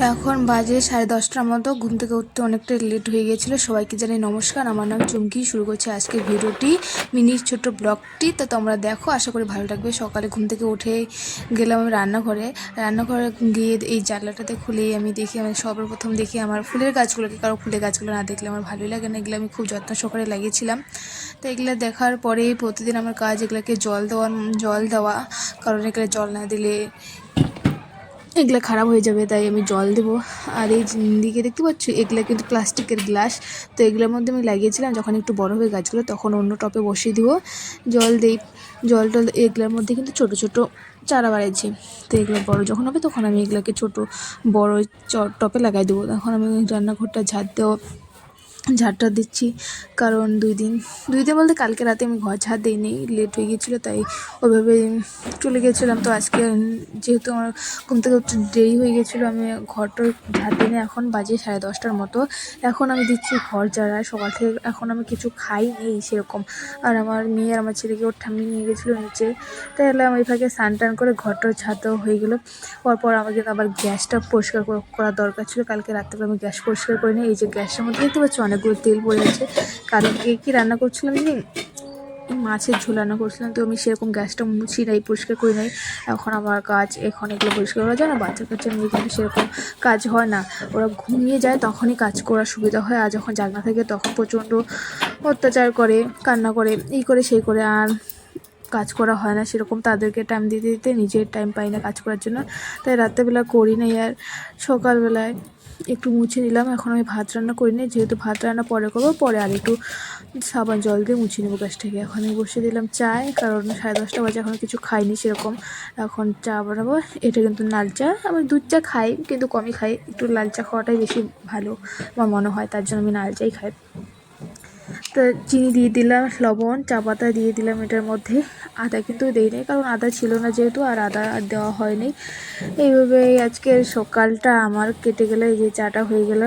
এখন বাজে 10:30টার মতো। ঘুম থেকে উঠতে অনেকটা লেট হয়ে গিয়েছিলো। সবাইকে জানাই নমস্কার, আমার নাম চুমকি। শুরু করছি আজকের ভিডিওটি, মিনি ছোট্ট ব্লগটি। তো তোমরা দেখো, আশা করি ভালো লাগবে। সকালে ঘুম থেকে উঠে গেলাম আমি রান্নাঘরে গিয়ে এই জানলাটাতে খুলেই আমি দেখি, আমি সর্বপ্রথম দেখি আমার ফুলের গাছগুলোকে। কারণ ফুলের গাছগুলো না দেখলে আমার ভালোই লাগে না, এগুলো আমি খুব যত্ন সহকারে লাগিয়েছিলাম। তো এগুলো দেখার পরে প্রতিদিন আমার কাজ এগুলোকে জল দেওয়া, কারণ এগুলো জল না দিলে এগুলো খারাপ হয়ে যাবে, তাই আমি জল দেবো। আর এই দিকে দেখতে পাচ্ছ, এগুলো কিন্তু প্লাস্টিকের গ্লাস। তো এগুলোর মধ্যে আমি লাগিয়েছিলাম, যখন একটু বড় হবে গাছগুলো তখন অন্য টপে বসিয়ে দিব, জল দিই। জল টল এগুলোর মধ্যে কিন্তু ছোট ছোট চারা বাড়াইছি। তো এগুলো বড় যখন হবে তখন আমি এগুলোকে ছোট বড় টপে লাগাই দেবো। তখন আমি রান্নাঘরটা ঝাড়টা দিচ্ছি, কারণ দুই দিন বলতে কালকে রাতে আমি ঘর ঝাড় দিইনি, লেট হয়ে গিয়েছিলো, তাই ওইভাবে চলে গিয়েছিলাম। তো আজকে যেহেতু আমার ঘুম থেকে একটু দেরি হয়ে গেছিলো, আমি ঘরটা ঝাড় দিইনি। এখন বাজে 10:30টার মতো। এখন আমি দিচ্ছি ঘর ঝাড়া। সকাল থেকে এখন আমি কিছু খাইনি সেরকম। আর আমার মেয়ে আর আমার ছেলেকে ওর ঠাম্মি নিয়ে গেছিলো নিচে। তাই এলাম, ওই ফাঁকে স্নান টান করে ঘরটা ঝাড়াও হয়ে গেলো। পরপর আমাকে আবার গ্যাসটা পরিষ্কার করা দরকার ছিল। কালকে রাত্রে আমি গ্যাস পরিষ্কার করিনি। এই যে গ্যাসের মধ্যে দেখতে পাচ্ছি অনেকগুলো তেল পড়ে আছে। কারণ কী রান্না করছিলাম মাছের ঝোল রান্না করছিলাম, তো আমি সেরকম গ্যাসটা মুছি নাই, পরিষ্কার করি নাই। এখন আমার কাজ, এখন এগুলো পরিষ্কার করা যায় না। বাচ্চা কাচ্চা নিয়ে কিন্তু সেরকম কাজ হয় না, ওরা ঘুমিয়ে যায় তখনই কাজ করার সুবিধা হয়। আর যখন জাগনা থাকে তখন প্রচণ্ড অত্যাচার করে, কান্না করে, এই করে সেই করে, আর কাজ করা হয় না সেরকম। তাদেরকে টাইম দিতে দিতে নিজের টাইম পাই না কাজ করার জন্য, তাই রাত্রেবেলা করি নাই। আর সকালবেলায় একটু মুছে নিলাম। এখন আমি ভাত রান্না করিনি, যেহেতু ভাত রান্না পরে করবো, পরে আর একটু সাবান জল দিয়ে মুছে নেবো গ্যাসটাকে। এখন আমি বসিয়ে দিলাম চায়, কারণ 10:30 বাজে, এখনও কিছু খাইনি সেরকম। এখন চা বানাবো। এটা কিন্তু লাল চা, আমি দুধ চা খাই কিন্তু কমই খাই, একটু লাল চা খাওয়াটাই বেশি ভালো আমার মনে হয়, তার জন্য আমি লাল চাই খাই। তো চিনি দিয়ে দিলাম, লবণ, চা পাতা দিয়ে দিলাম এটার মধ্যে। আদা কিন্তু দেইনি, কারণ আদা ছিল না যেহেতু, আর আদা আর দেওয়া হয়নি। এইভাবে আজকের সকালটা আমার কেটে গেলে, এই যে চাটা হয়ে গেল।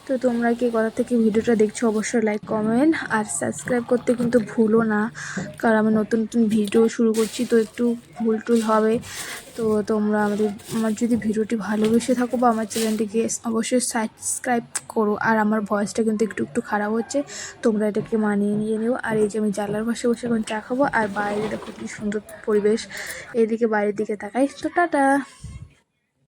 তো তোমরা কি কোথা থেকে ভিডিওটা দেখছো অবশ্যই লাইক, কমেন্ট আর সাবস্ক্রাইব করতে কিন্তু ভুলো না, কারণ আমি নতুন নতুন ভিডিও শুরু করছি, তো একটু ভুল টুল হবে। তো তোমরা আমার যদি ভিডিওটি ভালোবেসে থাকো বা আমার চ্যানেলটিকে অবশ্যই সাবস্ক্রাইব করো। আর আমার ভয়েসটা কিন্তু একটু একটু খারাপ হচ্ছে, তোমরা এটাকে মানিয়ে নিয়ে নিও। আর এই যে আমি জানলার পাশে বসে এখন চা খাবো, আর বাইরে দেখো কি সুন্দর পরিবেশ, এইদিকে বাইরের দিকে তাকাই। তো টাটা।